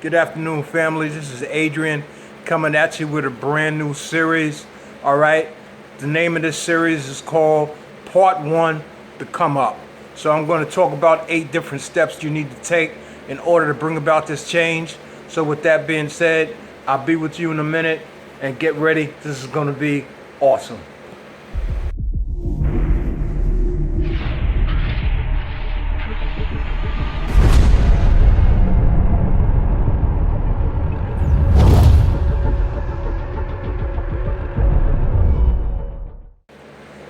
Good afternoon, family. This is Adrian coming at you with a brand new series. All right. The name of this series is called Part 1, The Come Up. So I'm going to talk about 8 different steps you need to take in order to bring about this change. So with that being said, I'll be with you in a minute and get ready. This is going to be awesome.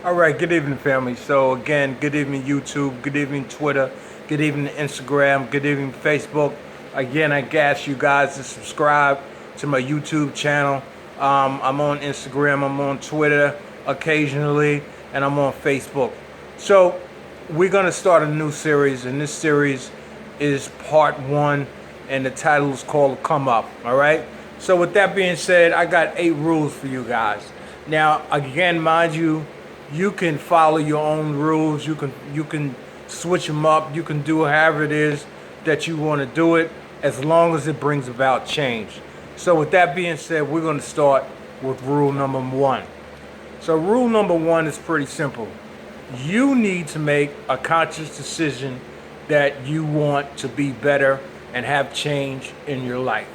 All right, good evening, family. So again, good evening, YouTube. Good evening, Twitter. Good evening, Instagram. Good evening, Facebook. Again, I ask you guys to subscribe to my YouTube channel. I'm on Instagram. I'm on Twitter occasionally, and I'm on Facebook. So we're gonna start a new series, and this series is Part 1, and the title is called "Come Up." All right. So with that being said, I got 8 rules for you guys. Now, again, mind you. You can follow your own rules. You can switch them up. You can do however it is that you want to do it, as long as it brings about change. So with that being said, we're going to start with rule number 1. So rule number 1 is pretty simple. You need to make a conscious decision that you want to be better and have change in your life.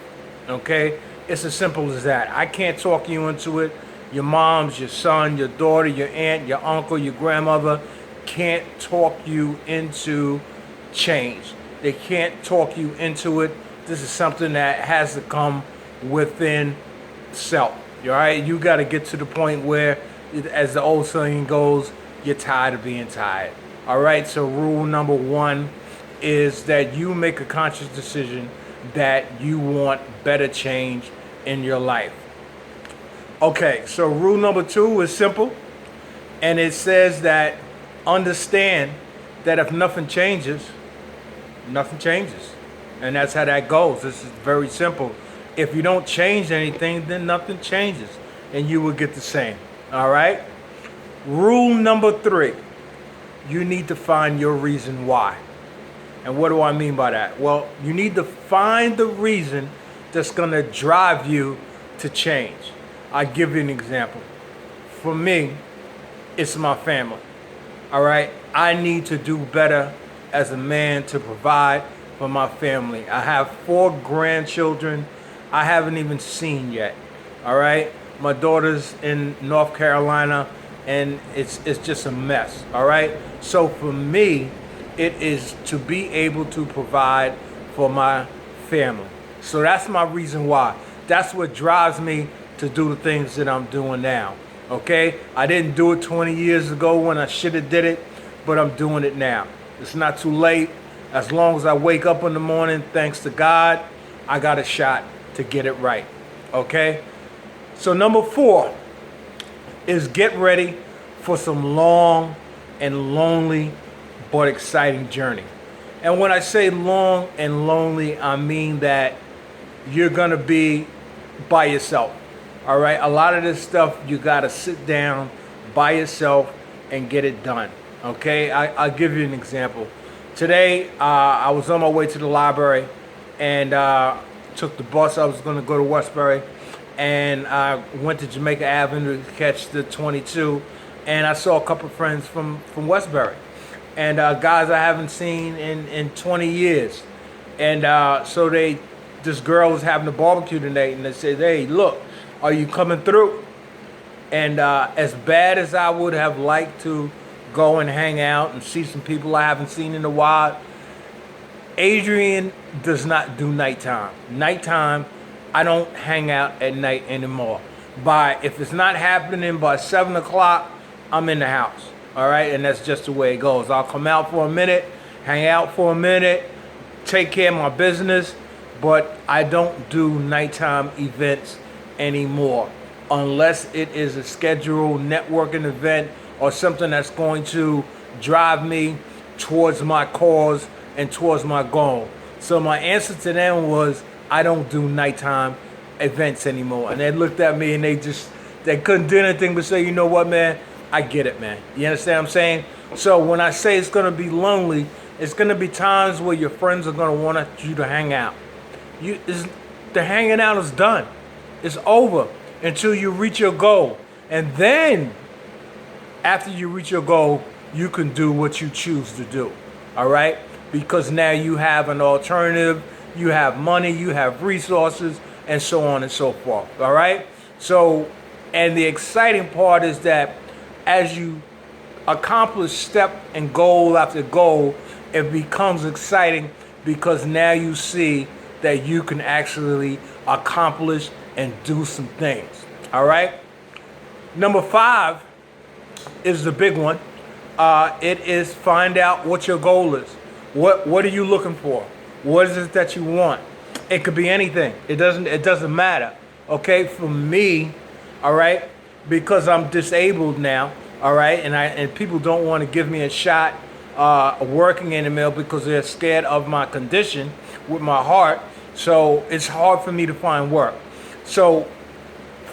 Okay? It's as simple as that. I can't talk you into it. Your moms, your son, your daughter, your aunt, your uncle, your grandmother can't talk you into change. They can't talk you into it. This is something that has to come within self. All right? You got to get to the point where, as the old saying goes, you're tired of being tired. All right? So rule number 1 is that you make a conscious decision that you want better change in your life. Okay, so rule number 2 is simple, and it says that understand that if nothing changes, nothing changes. And that's how that goes. This is very simple. If you don't change anything, then nothing changes, and you will get the same. All right? Rule number 3, you need to find your reason why. And what do I mean by that? Well, you need to find the reason that's going to drive you to change. I'll give you an example. For me, it's my family. All right? I need to do better as a man to provide for my family. I have 4 grandchildren I haven't even seen yet. All right? My daughter's in North Carolina, and it's just a mess. All right? So for me, it is to be able to provide for my family. So that's my reason why. That's what drives me to do the things that I'm doing now. Okay? I didn't do it 20 years ago when I should have did it, but I'm doing it now. It's not too late. As long as I wake up in the morning, thanks to God, I got a shot to get it right. Okay? So number 4 is get ready for some long and lonely but exciting journey. And when I say long and lonely, I mean that you're gonna be by yourself. All right, a lot of this stuff you gotta sit down by yourself and get it done. Okay, I'll give you an example. Today, I was on my way to the library and took the bus. I was gonna go to Westbury, and I went to Jamaica Avenue to catch the 22, and I saw a couple of friends from Westbury, and guys I haven't seen in 20 years, and so this girl was having a barbecue tonight, and they said, "Hey, look, are you coming through?" And as bad as I would have liked to go and hang out and see some people I haven't seen in a while, Adrian does not do nighttime. Nighttime, I don't hang out at night anymore. If it's not happening by 7 o'clock, I'm in the house. All right, and that's just the way it goes. I'll come out for a minute, hang out for a minute, take care of my business, but I don't do nighttime events anymore unless it is a scheduled networking event or something that's going to drive me towards my cause and towards my goal. So my answer to them was, I don't do nighttime events anymore. And they looked at me and they couldn't do anything but say, you know what, man, I get it, man. You understand what I'm saying? So when I say it's gonna be lonely, it's gonna be times where your friends are gonna want you to hang out. the hanging out is done. It's over until you reach your goal. And then, after you reach your goal, you can do what you choose to do. All right? Because now you have an alternative, you have money, you have resources, and so on and so forth. All right? So, and the exciting part is that as you accomplish step and goal after goal, it becomes exciting because now you see that you can actually accomplish and do some things. All right? Number 5 is the big one. It is find out what your goal is. What are you looking for? What is it that you want? It could be anything. It doesn't matter. Okay? For me, all right, because I'm disabled now, all right, and people don't want to give me a shot working in the mill because they're scared of my condition with my heart. So it's hard for me to find work. So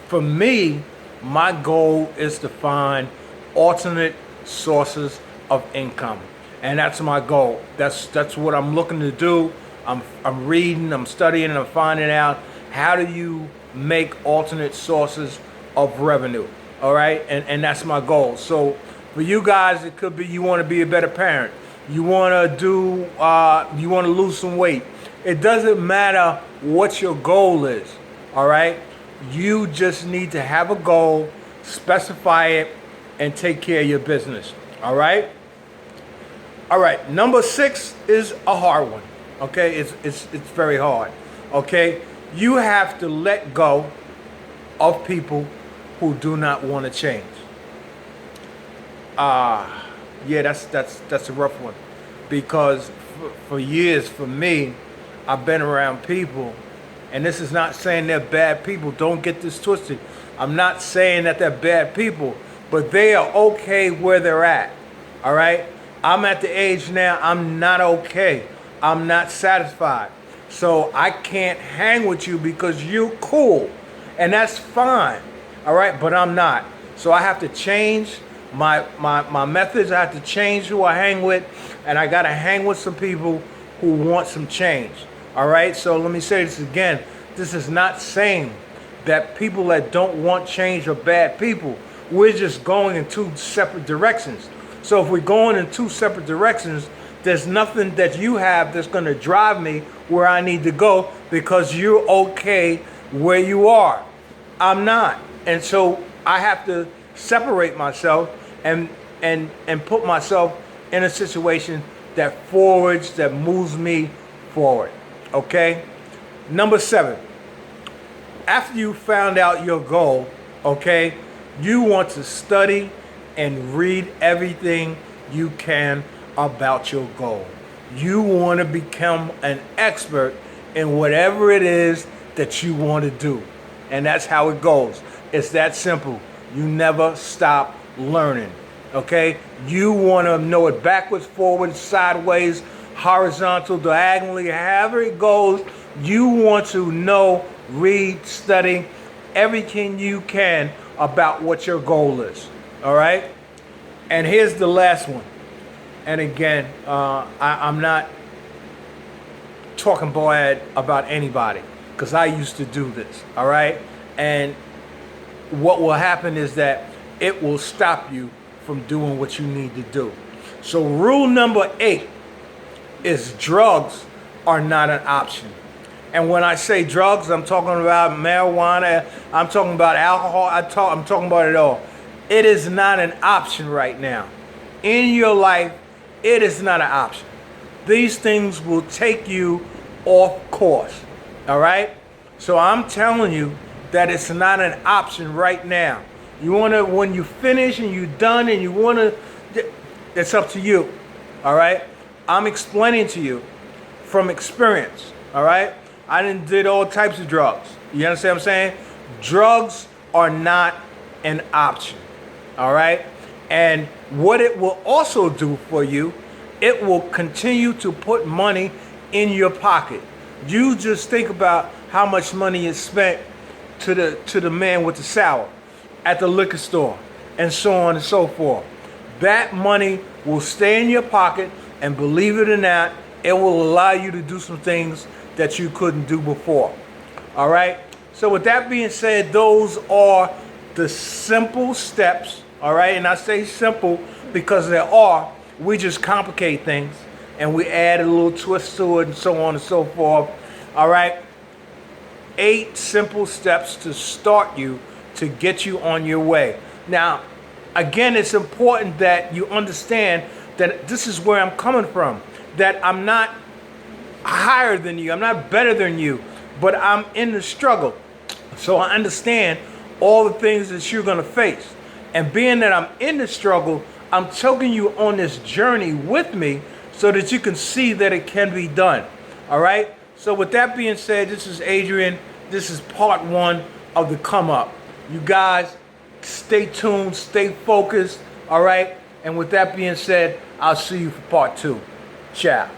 for me, my goal is to find alternate sources of income, and that's my goal. That's what I'm looking to do. I'm reading, I'm studying, and I'm finding out how do you make alternate sources of revenue. All right, and that's my goal. So for you guys, it could be you want to be a better parent. You want to lose some weight. It doesn't matter what your goal is. All right, you just need to have a goal, specify it, and take care of your business. All right. All right. Number 6 is a hard one. Okay, it's very hard. Okay, you have to let go of people who do not want to change. Yeah, that's a rough one, because for years, for me, I've been around people, and this is not saying they're bad people. Don't get this twisted. I'm not saying that they're bad people, but they are okay where they're at. All right? I'm at the age now, I'm not okay. I'm not satisfied. So I can't hang with you because you're cool, and that's fine. All right? But I'm not. So I have to change my methods. I have to change who I hang with, and I got to hang with some people who want some change. All right? So let me say this again. This is not saying that people that don't want change are bad people. We're just going in 2 separate directions. So if we're going in 2 separate directions, there's nothing that you have that's going to drive me where I need to go, because you're okay where you are. I'm not. And so I have to separate myself and put myself in a situation that moves me forward. Okay? Number 7. After you found out your goal, okay, you want to study and read everything you can about your goal. You want to become an expert in whatever it is that you want to do. And that's how it goes. It's that simple. You never stop learning. Okay? You want to know it backwards, forward, sideways, horizontal, diagonally, however it goes. You want to know, read, study everything you can about what your goal is. All right? And here's the last one. And again, I'm not talking bad about anybody, because I used to do this. All right? And what will happen is that it will stop you from doing what you need to do. So rule number 8 is drugs are not an option. And when I say drugs, I'm talking about marijuana, I'm talking about alcohol, I'm talking about it all. It is not an option right now. In your life, it is not an option. These things will take you off course. All right? So I'm telling you that it's not an option right now. You want to, when you finish and you're done and you want to, it's up to you. All right? I'm explaining to you from experience. All right? I did all types of drugs. You understand what I'm saying? Drugs are not an option. All right? And what it will also do for you, it will continue to put money in your pocket. You just think about how much money is spent to the man with the sour at the liquor store, and so on and so forth. That money will stay in your pocket, and believe it or not, it will allow you to do some things that you couldn't do before. All right. So with that being said, those are the simple steps. All right. And I say simple because there are. We just complicate things and we add a little twist to it and so on and so forth. All right. 8 simple steps to start you, to get you on your way. Now, again, it's important that you understand that this is where I'm coming from, that I'm not higher than you, I'm not better than you, but I'm in the struggle. So I understand all the things that you're going to face. And being that I'm in the struggle, I'm taking you on this journey with me so that you can see that it can be done. All right? So with that being said, this is Adrian. This is part 1 of the come up. You guys, stay tuned, stay focused. All right? And with that being said, I'll see you for part 2. Ciao.